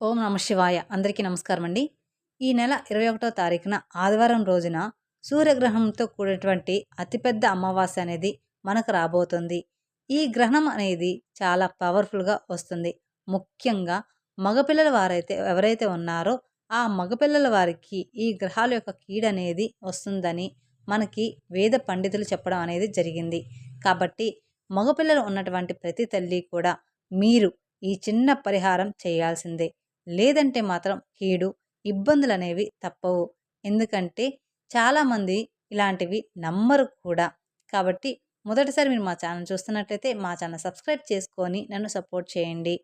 ఓం నమ శివాయ. అందరికీ నమస్కారం అండి. ఈ నెల 21వ తారీఖున ఆదివారం రోజున సూర్యగ్రహణంతో కూడినటువంటి అతిపెద్ద అమావాస్య అనేది మనకు రాబోతుంది. ఈ గ్రహణం అనేది చాలా పవర్ఫుల్గా వస్తుంది. ముఖ్యంగా మగపిల్లల వారైతే ఎవరైతే ఉన్నారో ఆ మగపిల్లల వారికి ఈ గ్రహాల యొక్క కీడనేది వస్తుందని మనకి వేద పండితులు చెప్పడం అనేది జరిగింది. కాబట్టి మగపిల్లలు ఉన్నటువంటి ప్రతి తల్లి కూడా మీరు ఈ చిన్న పరిహారం చేయాల్సిందే. లేదంటే మాత్రం కీడు, ఇబ్బందులనేవి తప్పవు. ఎందుకంటే చాలామంది ఇలాంటివి నమ్మరు కూడా. కాబట్టి మొదటిసారి మీరు మా ఛానల్ చూస్తున్నట్లయితే మా ఛానల్ సబ్స్క్రైబ్ చేసుకొని నన్ను సపోర్ట్ చేయండి.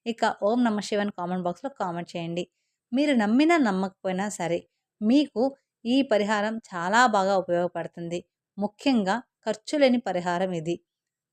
ఇక ఓం నమ శివాయ అని కామెంట్ బాక్స్‌లో కామెంట్ చేయండి. మీరు నమ్మినా నమ్మకపోయినా సరే మీకు ఈ పరిహారం చాలా బాగా ఉపయోగపడుతుంది. ముఖ్యంగా ఖర్చు లేని పరిహారం ఇది.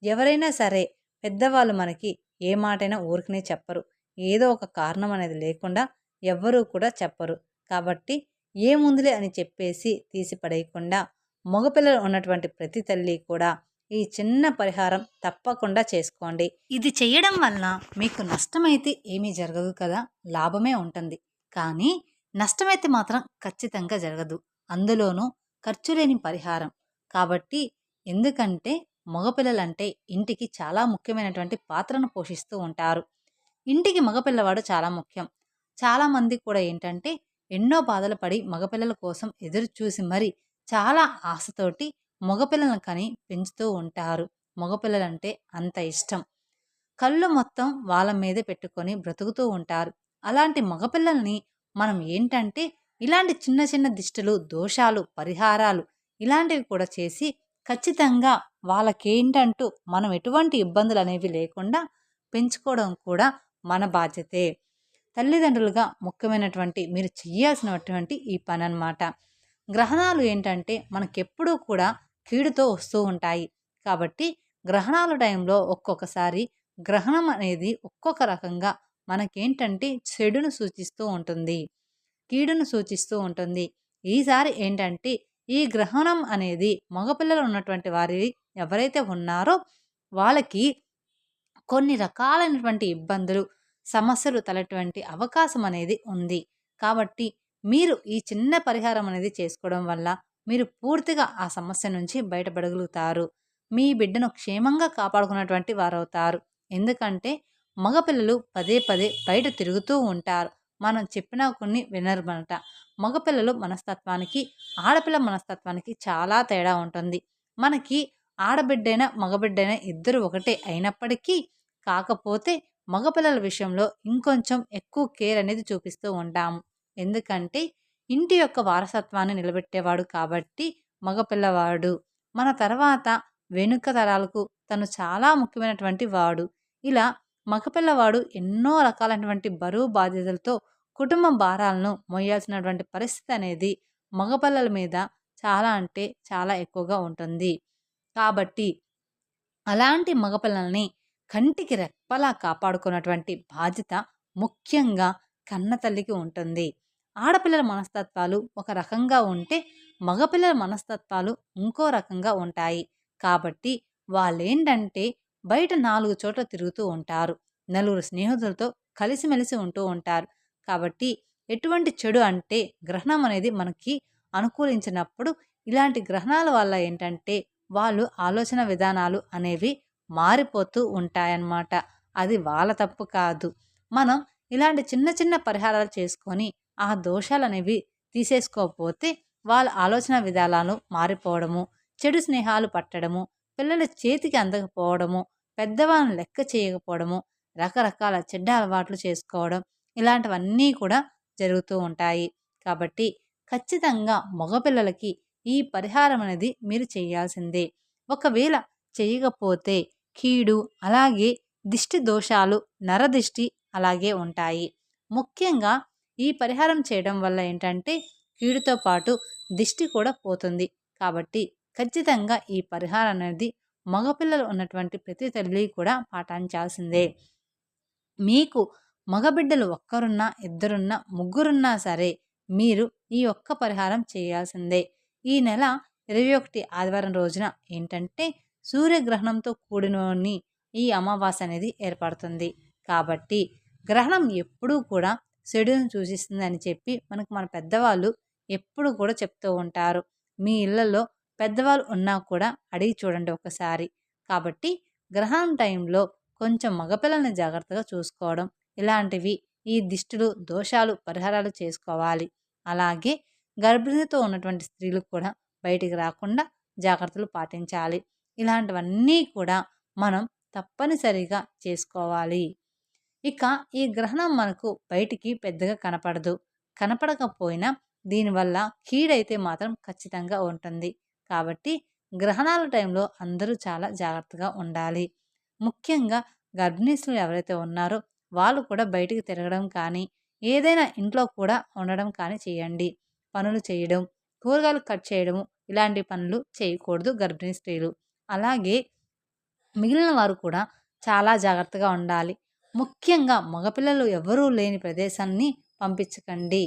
ఎవరైనా సరే పెద్దవాళ్ళు మనకి ఏ మాటైనా ఊరికనే చెప్పరు. ఏదో ఒక కారణం అనేది లేకుండా ఎవ్వరూ కూడా చెప్పరు. కాబట్టి ఏముందిలే అని చెప్పేసి తీసి పడేయకుండా మగపిల్లలు ఉన్నటువంటి ప్రతి తల్లి కూడా ఈ చిన్న పరిహారం తప్పకుండా చేసుకోండి. ఇది చేయడం వలన మీకు నష్టమైతే ఏమీ జరగదు కదా, లాభమే ఉంటుంది. కానీ నష్టమైతే మాత్రం ఖచ్చితంగా జరగదు. అందులోనూ ఖర్చు లేని పరిహారం కాబట్టి. ఎందుకంటే మగపిల్లలంటే ఇంటికి చాలా ముఖ్యమైనటువంటి పాత్రను పోషిస్తూ ఉంటారు. ఇంటికి మగపిల్లవాడు చాలా ముఖ్యం. చాలామంది కూడా ఏంటంటే ఎన్నో బాధలు పడి మగపిల్లల కోసం ఎదురు చూసి మరి చాలా ఆశతోటి మగపిల్లలను కని పెంచుతూ ఉంటారు. మగపిల్లలంటే అంత ఇష్టం. కళ్ళు మొత్తం వాళ్ళ మీదే పెట్టుకొని బ్రతుకుతూ ఉంటారు. అలాంటి మగపిల్లల్ని మనం ఏంటంటే ఇలాంటి చిన్న చిన్న దిష్టులు, దోషాలు, పరిహారాలు ఇలాంటివి కూడా చేసి ఖచ్చితంగా వాళ్ళకేంటంటూ మనం ఎటువంటి ఇబ్బందులు అనేవి లేకుండా పెంచుకోవడం కూడా మన బాధ్యతే. తల్లిదండ్రులుగా ముఖ్యమైనటువంటి మీరు చేయాల్సినటువంటి ఈ పని అన్నమాట. గ్రహణాలు ఏంటంటే మనకెప్పుడూ కూడా కీడుతో వస్తూ ఉంటాయి. కాబట్టి గ్రహణాల టైంలో ఒక్కొక్కసారి గ్రహణం అనేది ఒక్కొక్క రకంగా మనకేంటంటే చెడును సూచిస్తూ ఉంటుంది, కీడును సూచిస్తూ ఉంటుంది. ఈసారి ఏంటంటే ఈ గ్రహణం అనేది మగపిల్లలు ఉన్నటువంటి వారి ఎవరైతే ఉన్నారో వాళ్ళకి కొన్ని రకాలైనటువంటి ఇబ్బందులు, సమస్యలు తలెటువంటి అవకాశం అనేది ఉంది. కాబట్టి మీరు ఈ చిన్న పరిహారం అనేది చేసుకోవడం వల్ల మీరు పూర్తిగా ఆ సమస్య నుంచి బయటపడగలుగుతారు. మీ బిడ్డను క్షేమంగా కాపాడుకున్నటువంటి వారవుతారు. ఎందుకంటే మగపిల్లలు పదే పదే బయట తిరుగుతూ ఉంటారు. మనం చెప్పినా కొన్ని వినరమాట. మగపిల్లలు మనస్తత్వానికి, ఆడపిల్ల మనస్తత్వానికి చాలా తేడా ఉంటుంది. మనకి ఆడబిడ్డైనా మగబిడ్డైనా ఇద్దరు ఒకటే అయినప్పటికీ కాకపోతే మగపిల్లల విషయంలో ఇంకొంచెం ఎక్కువ కేర్ అనేది చూపిస్తూ ఉంటాము. ఎందుకంటే ఇంటి యొక్క వారసత్వాన్ని నిలబెట్టేవాడు కాబట్టి మగపిల్లవాడు మన తర్వాత వెనుక తరాలకు తను చాలా ముఖ్యమైనటువంటి వాడు. ఇలా మగపిల్లవాడు ఎన్నో రకాలైనటువంటి బరువు బాధ్యతలతో కుటుంబ భారాలను మోయాల్సినటువంటి పరిస్థితి అనేది మగపిల్లల మీద చాలా అంటే చాలా ఎక్కువగా ఉంటుంది. కాబట్టి అలాంటి మగపిల్లల్ని కంటికి రెప్పలా కాపాడుకున్నటువంటి బాధ్యత ముఖ్యంగా కన్నతల్లికి ఉంటుంది. ఆడపిల్లల మనస్తత్వాలు ఒక రకంగా ఉంటే మగపిల్లల మనస్తత్వాలు ఇంకో రకంగా ఉంటాయి. కాబట్టి వాళ్ళేంటంటే బయట 4 చోట్ల తిరుగుతూ ఉంటారు. నలుగురు స్నేహితులతో కలిసిమెలిసి ఉంటూ ఉంటారు. కాబట్టి ఎటువంటి చెడు అంటే గ్రహణం అనేది మనకి అనుకూలించినప్పుడు ఇలాంటి గ్రహణాల వల్ల ఏంటంటే వాళ్ళు ఆలోచన విధానాలు అనేవి మారిపోతూ ఉంటాయన్నమాట. అది వాళ్ళ తప్పు కాదు. మనం ఇలాంటి చిన్న చిన్న పరిహారాలు చేసుకొని ఆ దోషాలనేవి తీసేసుకోకపోతే వాళ్ళ ఆలోచన విధానాలు మారిపోవడము, చెడు స్నేహాలు పట్టడము, పిల్లల చేతికి అందకపోవడము, పెద్దవాళ్ళని లెక్క చేయకపోవడము, రకరకాల చెడ్డ అలవాట్లు చేసుకోవడం ఇలాంటివన్నీ కూడా జరుగుతూ ఉంటాయి. కాబట్టి ఖచ్చితంగా మగపిల్లలకి ఈ పరిహారం అనేది మీరు చేయాల్సిందే. ఒకవేళ చేయకపోతే కీడు, అలాగే దిష్టి దోషాలు, నరదిష్టి అలాగే ఉంటాయి. ముఖ్యంగా ఈ పరిహారం చేయడం వల్ల ఏంటంటే కీడుతో పాటు దిష్టి కూడా పోతుంది. కాబట్టి ఖచ్చితంగా ఈ పరిహారం అనేది మగపిల్లలు ఉన్నటువంటి ప్రతి తల్లి కూడా పాటించాల్సిందే. మీకు మగబిడ్డలు ఒక్కరున్నా, ఇద్దరున్నా, ముగ్గురున్నా సరే మీరు ఈ ఒక్క పరిహారం చేయాల్సిందే. ఈ నెల 21 ఆదివారం రోజున ఏంటంటే సూర్యగ్రహణంతో కూడినోని ఈ అమావాస్య అనేది ఏర్పడుతుంది. కాబట్టి గ్రహణం ఎప్పుడూ కూడా చెడును సూచిస్తుంది అని చెప్పి మనకు మన పెద్దవాళ్ళు ఎప్పుడు కూడా చెప్తూ ఉంటారు. మీ ఇళ్లలో పెద్దవాళ్ళు ఉన్నా కూడా అడిగి చూడండి ఒకసారి. కాబట్టి గ్రహణం టైంలో కొంచెం మగపిల్లల్ని జాగ్రత్తగా చూసుకోవడం, ఇలాంటివి ఈ దిష్టులు, దోషాలు పరిహారాలు చేసుకోవాలి. అలాగే గర్భిణితో ఉన్నటువంటి స్త్రీలు కూడా బయటికి రాకుండా జాగ్రత్తలు పాటించాలి. ఇలాంటివన్నీ కూడా మనం తప్పనిసరిగా చేసుకోవాలి. ఇక ఈ గ్రహణం మనకు బయటికి పెద్దగా కనపడదు. కనపడకపోయినా దీనివల్ల కీడైతే మాత్రం ఖచ్చితంగా ఉంటుంది. కాబట్టి గ్రహణాల టైంలో అందరూ చాలా జాగ్రత్తగా ఉండాలి. ముఖ్యంగా గర్భిణీ స్త్రీలు ఎవరైతే ఉన్నారో వాళ్ళు కూడా బయటికి తిరగడం కానీ, ఏదైనా ఇంట్లో కూడా ఉండడం కానీ చేయండి. పనులు చేయడం, కూరగాయలు కట్ చేయడము ఇలాంటి పనులు చేయకూడదు గర్భిణీ స్త్రీలు. అలాగే మిగిలిన వారు కూడా చాలా జాగ్రత్తగా ఉండాలి. ముఖ్యంగా మగపిల్లలు ఎవరూ లేని ప్రదేశాన్ని పంపించకండి.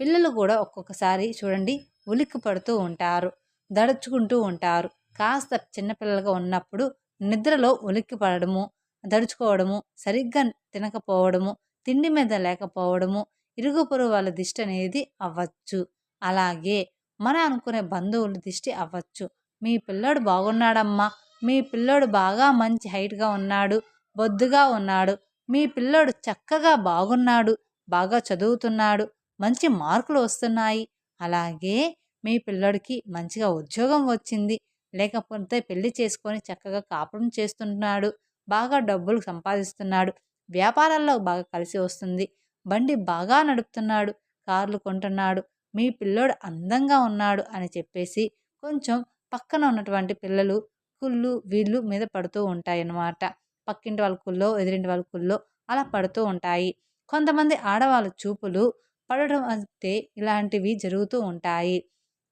పిల్లలు కూడా ఒక్కొక్కసారి చూడండి ఉలిక్కి పడుతూ ఉంటారు, దడుచుకుంటూ ఉంటారు. కాస్త చిన్నపిల్లలుగా ఉన్నప్పుడు నిద్రలో ఉలిక్కి పడడము, దడుచుకోవడము, సరిగ్గా తినకపోవడము, తిండి మీద లేకపోవడము, ఇరుగు పొరుగు వాళ్ళ దిష్టి అనేది అవ్వచ్చు. అలాగే మన అనుకునే బంధువుల దిష్టి అవ్వచ్చు. మీ పిల్లోడు బాగున్నాడమ్మా, మీ పిల్లోడు బాగా మంచి హైట్గా ఉన్నాడు, బొద్దుగా ఉన్నాడు, మీ పిల్లోడు చక్కగా బాగున్నాడు, బాగా చదువుతున్నాడు, మంచి మార్కులు వస్తున్నాయి, అలాగే మీ పిల్లోడికి మంచిగా ఉద్యోగం వచ్చింది, లేకపోతే పెళ్లి చేసుకొని చక్కగా కాపురం చేస్తున్నాడు, బాగా డబ్బులు సంపాదిస్తున్నాడు, వ్యాపారాల్లో బాగా కలిసి వస్తుంది, బండి బాగా నడుపుతున్నాడు, కార్లు కొంటున్నాడు, మీ పిల్లోడు అందంగా ఉన్నాడు అని చెప్పేసి కొంచెం పక్కన ఉన్నటువంటి పిల్లలు కుళ్ళు వీళ్ళు మీద పడుతూ ఉంటాయన్నమాట. పక్కింటి వాళ్ళ కుల్లో, ఎదురింటి వాళ్ళ కుల్లో అలా పడుతూ ఉంటాయి. కొంతమంది ఆడవాళ్ళ చూపులు పడడం అంటే ఇలాంటివి జరుగుతూ ఉంటాయి.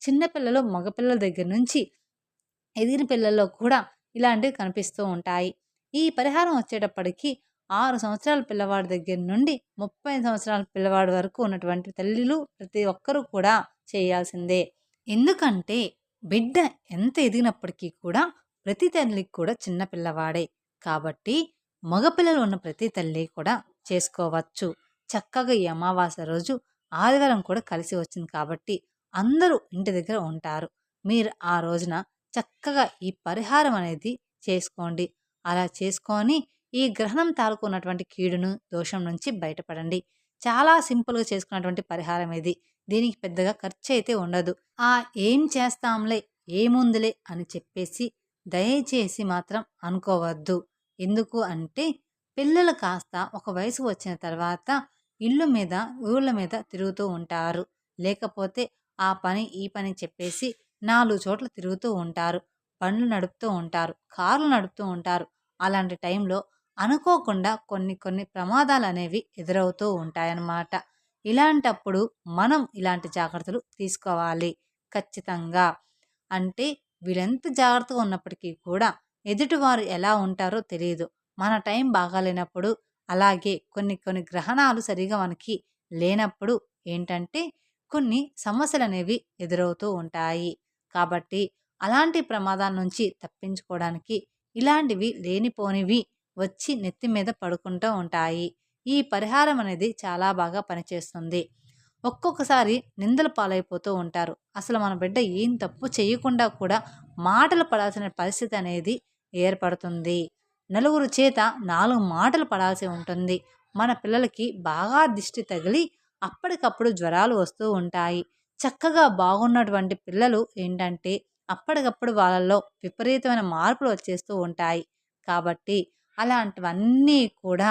చిన్నపిల్లలు మగపిల్లల దగ్గర నుంచి ఎదిగిన పిల్లల్లో కూడా ఇలాంటివి కనిపిస్తూ ఉంటాయి. ఈ పరిహారం వచ్చేటప్పటికి 6 సంవత్సరాల పిల్లవాడి దగ్గర నుండి 30 సంవత్సరాల పిల్లవాడి వరకు ఉన్నటువంటి తల్లులు ప్రతి ఒక్కరూ కూడా చేయాల్సిందే. ఎందుకంటే బిడ్డ ఎంత ఎదిగినప్పటికీ కూడా ప్రతి తల్లికి కూడా చిన్న పిల్లవాడే. కాబట్టి మగపిల్లలు ఉన్న ప్రతి తల్లి కూడా చేసుకోవచ్చు. చక్కగా ఈ అమావాస్య రోజు ఆదివారం కూడా కలిసి వచ్చింది కాబట్టి అందరూ ఇంటి దగ్గర ఉంటారు. మీరు ఆ రోజున చక్కగా ఈ పరిహారం అనేది చేసుకోండి. అలా చేసుకొని ఈ గ్రహణం తాలూకు ఉన్నటువంటి కీడును, దోషం నుంచి బయటపడండి. చాలా సింపుల్గా చేసుకున్నటువంటి పరిహారం ఇది. దీనికి పెద్దగా ఖర్చు అయితే ఉండదు. ఏం చేస్తాంలే, ఏముందిలే అని చెప్పేసి దయచేసి మాత్రం అనుకోవద్దు. ఎందుకు అంటే పిల్లలు కాస్త ఒక వయసు వచ్చిన తర్వాత ఇల్లు మీద ఊళ్ళ మీద తిరుగుతూ ఉంటారు. లేకపోతే ఆ పని ఈ పని చెప్పేసి 4 చోట్ల తిరుగుతూ ఉంటారు. బండ్లు నడుపుతూ ఉంటారు, కార్లు నడుపుతూ ఉంటారు. అలాంటి టైంలో అనుకోకుండా కొన్ని ప్రమాదాలు అనేవి ఎదురవుతూ ఉంటాయన్నమాట. ఇలాంటప్పుడు మనం ఇలాంటి జాగ్రత్తలు తీసుకోవాలి ఖచ్చితంగా. అంటే వీళ్ళెంత జాగ్రత్తగా ఉన్నప్పటికీ కూడా ఎదుటివారు ఎలా ఉంటారో తెలియదు. మన టైం బాగాలేనప్పుడు, అలాగే కొన్ని గ్రహణాలు సరిగా మనకి లేనప్పుడు ఏంటంటే కొన్ని సమస్యలు అనేవి ఎదురవుతూ ఉంటాయి. కాబట్టి అలాంటి ప్రమాదాల నుంచి తప్పించుకోవడానికి ఇలాంటివి లేనిపోనివి వచ్చి నెత్తి మీద పడుకుంటూ ఉంటాయి. ఈ పరిహారం అనేది చాలా బాగా పనిచేస్తుంది. ఒక్కొక్కసారి నిందలు పాలైపోతూ ఉంటారు. అసలు మన బిడ్డ ఏం తప్పు చేయకుండా కూడా మాటలు పడాల్సిన పరిస్థితి అనేది ఏర్పడుతుంది. నలుగురు చేత 4 మాటలు పడాల్సి ఉంటుంది. మన పిల్లలకి బాగా దిష్టి తగిలి అప్పటికప్పుడు జ్వరాలు వస్తూ ఉంటాయి. చక్కగా బాగున్నటువంటి పిల్లలు ఏంటంటే అప్పటికప్పుడు వాళ్ళల్లో విపరీతమైన మార్పులు వచ్చేస్తూ ఉంటాయి. కాబట్టి అలాంటివన్నీ కూడా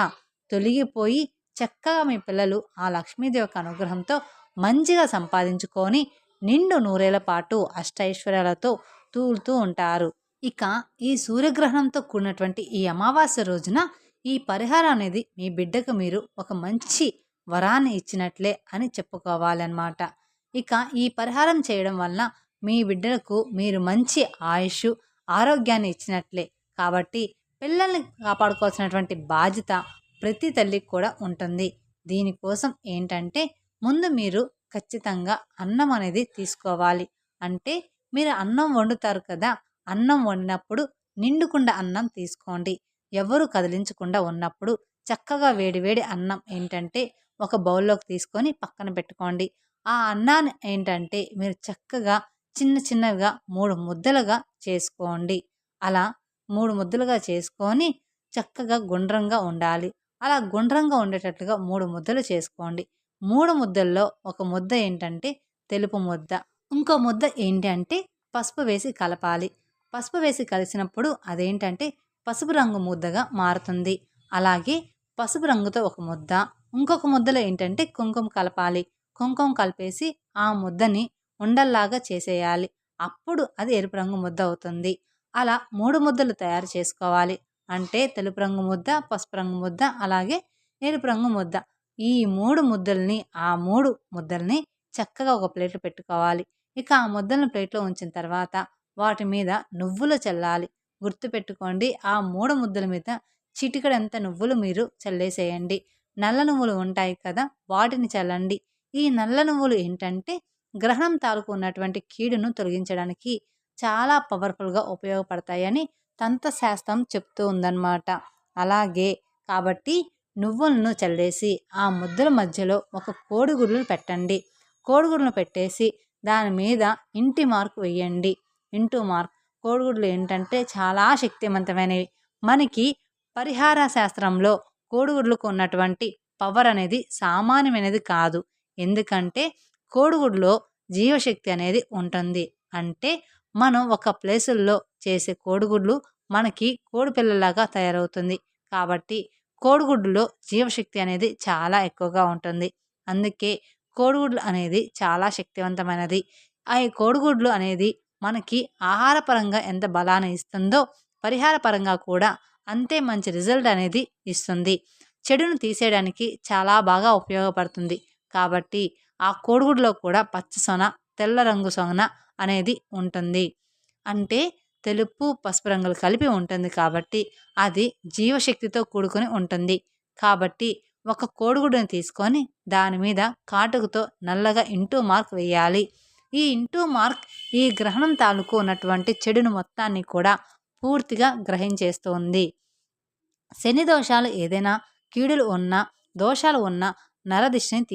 తొలగిపోయి చక్కగా మీ పిల్లలు ఆ లక్ష్మీదేవి యొక్క అనుగ్రహంతో మంచిగా సంపాదించుకొని నిండు నూరేళ్ల పాటు అష్టైశ్వర్యాలతో తూలుతూ ఉంటారు. ఇక ఈ సూర్యగ్రహణంతో కూడినటువంటి ఈ అమావాస్య రోజున ఈ పరిహారం అనేది మీ బిడ్డకు మీరు ఒక మంచి వరాన్ని ఇచ్చినట్లే అని చెప్పుకోవాలన్నమాట. ఇక ఈ పరిహారం చేయడం వలన మీ బిడ్డలకు మీరు మంచి ఆయుష్, ఆరోగ్యాన్ని ఇచ్చినట్లే. కాబట్టి పిల్లల్ని కాపాడుకోవాల్సినటువంటి బాధ్యత ప్రతి తల్లికి కూడా ఉంటుంది. దీనికోసం ఏంటంటే ముందు మీరు ఖచ్చితంగా అన్నం అనేది తీసుకోవాలి. అంటే మీరు అన్నం వండుతారు కదా, అన్నం వండినప్పుడు నిండుకుండా అన్నం తీసుకోండి. ఎవరు కదిలించకుండా ఉన్నప్పుడు చక్కగా వేడివేడి అన్నం ఏంటంటే ఒక బౌల్లోకి తీసుకొని పక్కన పెట్టుకోండి. ఆ అన్నాన్ని ఏంటంటే మీరు చక్కగా చిన్న చిన్నగా 3 ముద్దలుగా చేసుకోండి. అలా 3 ముద్దలుగా చేసుకొని చక్కగా గుండ్రంగా ఉండాలి. అలా గుండ్రంగా ఉండేటట్లుగా 3 ముద్దలు చేసుకోండి. 3 ముద్దల్లో ఒక ముద్ద ఏంటంటే తెలుపు ముద్ద. ఇంకో ముద్ద ఏంటి అంటే పసుపు వేసి కలపాలి. పసుపు వేసి కలిసినప్పుడు అదేంటంటే పసుపు రంగు ముద్దగా మారుతుంది. అలాగే పసుపు రంగుతో ఒక ముద్ద, ఇంకొక ముద్దలో ఏంటంటే కుంకుమ కలపాలి. కుంకుమ కలిపేసి ఆ ముద్దని ఉండల్లాగా చేసేయాలి. అప్పుడు అది ఎరుపు రంగు ముద్ద అవుతుంది. అలా 3 ముద్దలు తయారు చేసుకోవాలి. అంటే తెలుపు రంగు ముద్ద, పసుపు రంగు ముద్ద, అలాగే ఎరుపు రంగు ముద్ద. ఈ 3 ముద్దల్ని ఆ 3 ముద్దల్ని చక్కగా ఒక ప్లేట్లో పెట్టుకోవాలి. ఇక ఆ ముద్దలను ప్లేట్లో ఉంచిన తర్వాత వాటి మీద నువ్వులు చల్లాలి. గుర్తుపెట్టుకోండి, ఆ 3 ముద్దల మీద చిటికెడంత నువ్వులు మీరు చల్లేసేయండి. నల్ల నువ్వులు ఉంటాయి కదా, వాటిని చల్లండి. ఈ నల్ల నువ్వులు ఏంటంటే గ్రహణం తాలూకు ఉన్నటువంటి కీడును తొలగించడానికి చాలా పవర్ఫుల్గా ఉపయోగపడతాయని తంత్రశాస్త్రం చెప్తూ ఉందన్నమాట. అలాగే కాబట్టి నువ్వులను చల్లేసి ఆ ముద్దల మధ్యలో ఒక కోడిగుడ్లు పెట్టండి. కోడిగుడ్లను పెట్టేసి దాని మీద ఇంటి మార్క్ వేయండి. Into mark. కోడిగుడ్లు ఏంటంటే చాలా శక్తివంతమైనవి. మనకి పరిహార శాస్త్రంలో కోడిగుడ్లకు ఉన్నటువంటి పవర్ అనేది సామాన్యమైనది కాదు. ఎందుకంటే కోడిగుడ్లో జీవశక్తి అనేది ఉంటుంది. అంటే మనం ఒక ప్లేసుల్లో చేసే కోడిగుడ్లు మనకి కోడి పిల్లలాగా తయారవుతుంది. కాబట్టి కోడిగుడ్డులో జీవశక్తి అనేది చాలా ఎక్కువగా ఉంటుంది. అందుకే కోడిగుడ్లు అనేది చాలా శక్తివంతమైనది. ఆ కోడిగుడ్లు అనేది మనకి ఆహారపరంగా ఎంత బలాన్ని ఇస్తుందో పరిహార పరంగా కూడా అంతే మంచి రిజల్ట్ అనేది ఇస్తుంది. చెడును తీసేయడానికి చాలా బాగా ఉపయోగపడుతుంది. కాబట్టి ఆ కోడిగుడ్లో కూడా పచ్చ సొన, తెల్ల రంగు సొన అనేది ఉంటుంది. అంటే తెలుపు పసుపు రంగులు కలిపి ఉంటుంది. కాబట్టి అది జీవశక్తితో కూడుకొని ఉంటుంది. కాబట్టి ఒక కోడిగుడ్డుని తీసుకొని దాని మీద కాటుకతో నల్లగా ఇంటూ మార్క్ వేయాలి. ఈ ఇంటూ మార్క్ ఈ గ్రహణం తాలూకు ఉన్నటువంటి చెడును మొత్తాన్ని కూడా పూర్తిగా గ్రహించేస్తుంది. శని దోషాలు ఏదైనా కీడులు ఉన్నా, దోషాలు ఉన్నా నరదిష్టిని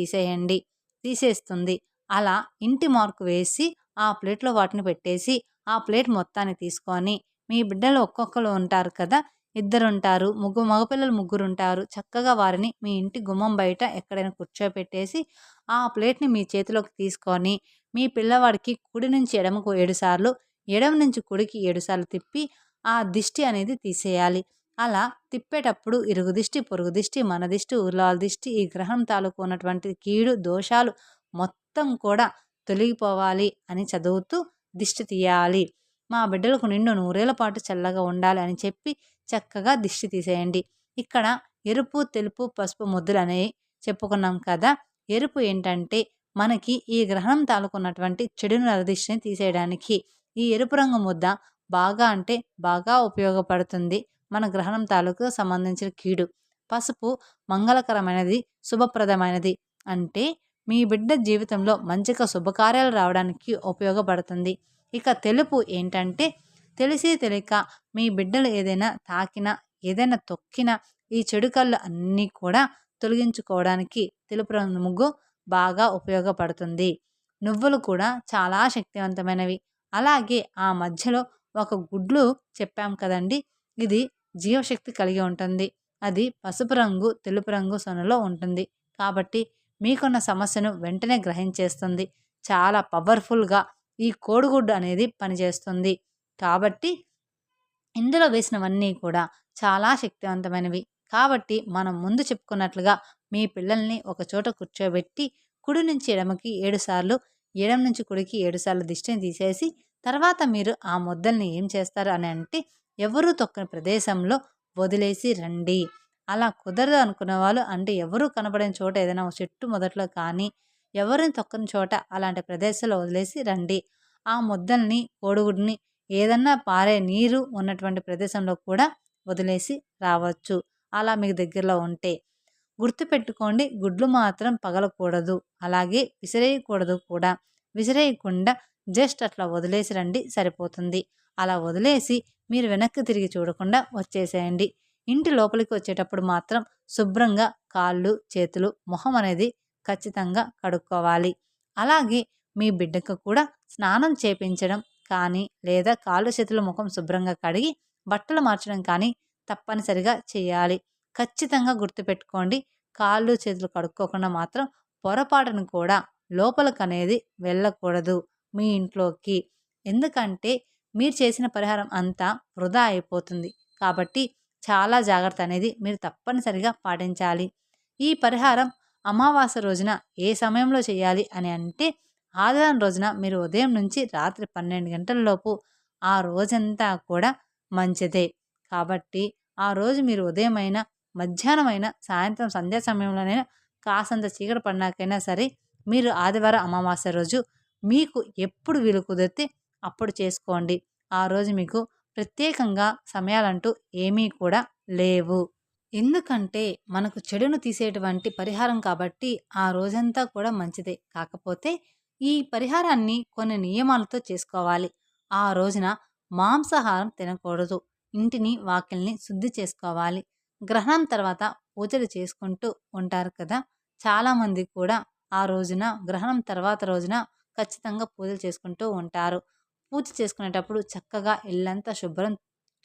తీసేస్తుంది. అలా ఇంటి మార్కు వేసి ఆ ప్లేట్లో వాటిని పెట్టేసి ఆ ప్లేట్ మొత్తాన్ని తీసుకొని మీ బిడ్డలు ఒక్కొక్కరు ఉంటారు కదా, ఇద్దరుంటారు, మగపిల్లలు ముగ్గురుంటారు. చక్కగా వారిని మీ ఇంటి గుమ్మం బయట ఎక్కడైనా కూర్చోపెట్టేసి ఆ ప్లేట్ని మీ చేతిలోకి తీసుకొని మీ పిల్లవాడికి కుడి నుంచి ఎడమకు 7 సార్లు, ఎడమ నుంచి కుడికి 7 సార్లు తిప్పి ఆ దిష్టి అనేది తీసేయాలి. అలా తిప్పేటప్పుడు ఇరుగు దిష్టి, పొరుగు దిష్టి, మన దిష్టి, ఊర్లాల దిష్టి, ఈ గ్రహం తాలూకు ఉన్నటువంటి కీడు దోషాలు మొత్తం కూడా తొలగిపోవాలి అని చదువుతూ దిష్టి తీయాలి. మా బిడ్డలకు నిండు నూరేళ్ల పాటు చల్లగా ఉండాలి అని చెప్పి చక్కగా దిష్టి తీసేయండి. ఇక్కడ ఎరుపు, తెలుపు, పసుపు ముద్దులు అనేవి చెప్పుకున్నాం కదా. ఎరుపు ఏంటంటే మనకి ఈ గ్రహణం తాలూకున్నటువంటి చెడును నరదిష్టిని తీసేయడానికి ఈ ఎరుపు రంగు ముద్ద బాగా అంటే బాగా ఉపయోగపడుతుంది. మన గ్రహణం తాలూకు సంబంధించిన కీడు. పసుపు మంగళకరమైనది, శుభప్రదమైనది. అంటే మీ బిడ్డ జీవితంలో మంచిగా శుభకార్యాలు రావడానికి ఉపయోగపడుతుంది. ఇక తెలుపు ఏంటంటే తెలిసి తెలియక మీ బిడ్డలు ఏదైనా తాకినా, ఏదైనా తొక్కినా ఈ చెడు కళ్ళు అన్నీ కూడా తొలగించుకోవడానికి తెలుపు రంగు ముగ్గు బాగా ఉపయోగపడుతుంది. నువ్వులు కూడా చాలా శక్తివంతమైనవి. అలాగే ఆ మధ్యలో ఒక గుడ్లు చెప్పాం కదండి, ఇది జీవశక్తి కలిగి ఉంటుంది. అది పసుపు రంగు, తెలుపు రంగు సొనలో ఉంటుంది. కాబట్టి మీకున్న సమస్యను వెంటనే గ్రహించేస్తుంది. చాలా పవర్ఫుల్గా ఈ కోడిగుడ్డు అనేది పనిచేస్తుంది. కాబట్టి ఇందులో వేసినవన్నీ కూడా చాలా శక్తివంతమైనవి. కాబట్టి మనం ముందు చెప్పుకున్నట్లుగా మీ పిల్లల్ని ఒక చోట కూర్చోబెట్టి కుడి నుంచి ఎడమకి 7 సార్లు, ఎడమ నుంచి కుడికి 7 సార్లు దిష్టిని తీసేసి తర్వాత మీరు ఆ ముద్దల్ని ఏం చేస్తారు అని అంటే ఎవరూ తొక్కని ప్రదేశంలో వదిలేసి రండి. అలా కుదరదు అనుకున్న వాళ్ళు, అంటే ఎవరూ కనపడని చోట ఏదైనా చెట్టు మొదట్లో కానీ ఎవరిని తొక్కని చోట అలాంటి ప్రదేశంలో వదిలేసి రండి. ఆ ముద్దల్ని, కోడిగుడ్ని ఏదన్నా పారే నీరు ఉన్నటువంటి ప్రదేశంలో కూడా వదిలేసి రావచ్చు, అలా మీకు దగ్గరలో ఉంటే. గుర్తుపెట్టుకోండి, గుడ్లు మాత్రం పగలకూడదు, అలాగే విసిరేయకూడదు కూడా. విసిరేయకుండా జస్ట్ అట్లా వదిలేసి రండి, సరిపోతుంది. అలా వదిలేసి మీరు వెనక్కి తిరిగి చూడకుండా వచ్చేసేయండి. ఇంటి లోపలికి వచ్చేటప్పుడు మాత్రం శుభ్రంగా కాళ్ళు చేతులు మొహం అనేది ఖచ్చితంగా కడుక్కోవాలి. అలాగే మీ బిడ్డకు కూడా స్నానం చేపించడం కానీ లేదా కాళ్ళు చేతులు ముఖం శుభ్రంగా కడిగి బట్టలు మార్చడం కానీ తప్పనిసరిగా చేయాలి. ఖచ్చితంగా గుర్తుపెట్టుకోండి, కాళ్ళు చేతులు కడుక్కోకుండా మాత్రం పొరపాటును కూడా లోపలికనేది వెళ్ళకూడదు మీ ఇంట్లోకి. ఎందుకంటే మీరు చేసిన పరిహారం అంతా వృధా అయిపోతుంది. కాబట్టి చాలా జాగ్రత్త అనేది మీరు తప్పనిసరిగా పాటించాలి. ఈ పరిహారం అమావాస్య రోజున ఏ సమయంలో చేయాలి అని అంటే, ఆదివారం రోజున మీరు ఉదయం నుంచి రాత్రి 12 గంటల లోపు ఆ రోజంతా కూడా మంచిదే. కాబట్టి ఆ రోజు మీరు ఉదయమైనా, మధ్యాహ్నమైనా, సాయంత్రం సంధ్యా సమయంలోనైనా కాసంత చీకటి పడినాకైనా సరే మీరు ఆదివారం అమావాస్య రోజు మీకు ఎప్పుడు వీలు కుదిరితే అప్పుడు చేసుకోండి. ఆ రోజు మీకు ప్రత్యేకంగా సమయాలంటూ ఏమీ కూడా లేవు. ఎందుకంటే మనకు చెడును తీసేటువంటి పరిహారం కాబట్టి ఆ రోజంతా కూడా మంచిదే. కాకపోతే ఈ పరిహారాన్ని కొన్ని నియమాలతో చేసుకోవాలి. ఆ రోజున మాంసాహారం తినకూడదు. ఇంటిని వాకిల్ని శుద్ధి చేసుకోవాలి. గ్రహణం తర్వాత పూజలు చేసుకుంటూ ఉంటారు కదా, చాలామంది కూడా ఆ రోజున గ్రహణం తర్వాత రోజున ఖచ్చితంగా పూజలు చేసుకుంటూ ఉంటారు. పూజ చేసుకునేటప్పుడు చక్కగా ఇల్లంతా శుభ్రం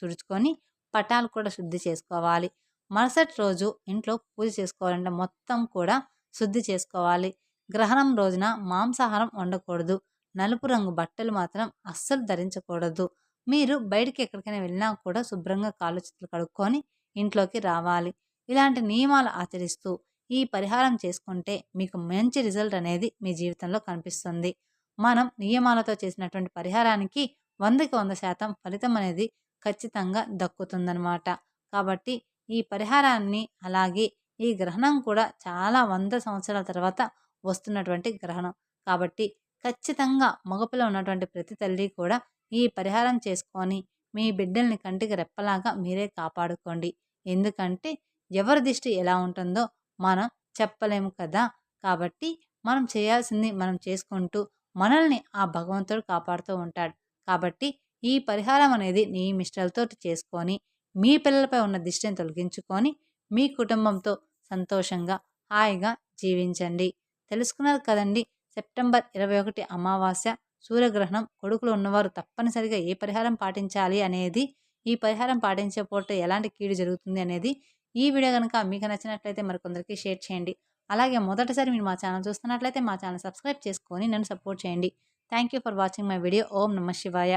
తుడుచుకొని పటాలు కూడా శుద్ధి చేసుకోవాలి. మరుసటి రోజు ఇంట్లో పూజ చేసుకోవాలంటే మొత్తం కూడా శుద్ధి చేసుకోవాలి. గ్రహణం రోజున మాంసాహారం వండకూడదు. నలుపు రంగు బట్టలు మాత్రం అస్సలు ధరించకూడదు. మీరు బయటికి ఎక్కడికైనా వెళ్ళినా కూడా శుభ్రంగా కాళ్ళు చేతులు కడుక్కొని ఇంట్లోకి రావాలి. ఇలాంటి నియమాలు ఆచరిస్తూ ఈ పరిహారం చేసుకుంటే మీకు మంచి రిజల్ట్ అనేది మీ జీవితంలో కనిపిస్తుంది. మనం నియమాలతో చేసినటువంటి పరిహారానికి 100కి 100% ఫలితం అనేది ఖచ్చితంగా దక్కుతుందనమాట. కాబట్టి ఈ పరిహారాన్ని, అలాగే ఈ గ్రహణం కూడా చాలా 100 సంవత్సరాల తర్వాత వస్తున్నటువంటి గ్రహణం. కాబట్టి ఖచ్చితంగా మగపిల్ల ఉన్నటువంటి ప్రతి తల్లి కూడా ఈ పరిహారం చేసుకొని మీ బిడ్డల్ని కంటికి రెప్పలాగా మీరే కాపాడుకోండి. ఎందుకంటే ఎవరి దిష్టి ఎలా ఉంటుందో మనం చెప్పలేము కదా. కాబట్టి మనం చేయాల్సింది మనం చేసుకుంటూ మనల్ని ఆ భగవంతుడు కాపాడుతూ ఉంటాడు. కాబట్టి ఈ పరిహారం అనేది నియమిష్టలతోటి చేసుకొని మీ పిల్లలపై ఉన్న దిష్టిని తొలగించుకొని మీ కుటుంబంతో సంతోషంగా హాయిగా జీవించండి. తెలుసుకున్నారు కదండి, సెప్టెంబర్ 21 అమావాస్య సూర్యగ్రహణం. కొడుకులు ఉన్నవారు తప్పనిసరిగా ఏ పరిహారం పాటించాలి అనేది, ఈ పరిహారం పాటించకపోతే ఎలాంటి కీడు జరుగుతుంది అనేది ఈ వీడియో కనుక మీకు నచ్చినట్లయితే మరికొందరికి షేర్ చేయండి. అలాగే మొదటిసారి మీరు మా ఛానల్ చూస్తున్నట్లయితే మా ఛానల్ సబ్స్క్రైబ్ చేసుకొని నన్ను సపోర్ట్ చేయండి. Thank you for watching my video. ఓం నమః శివాయ.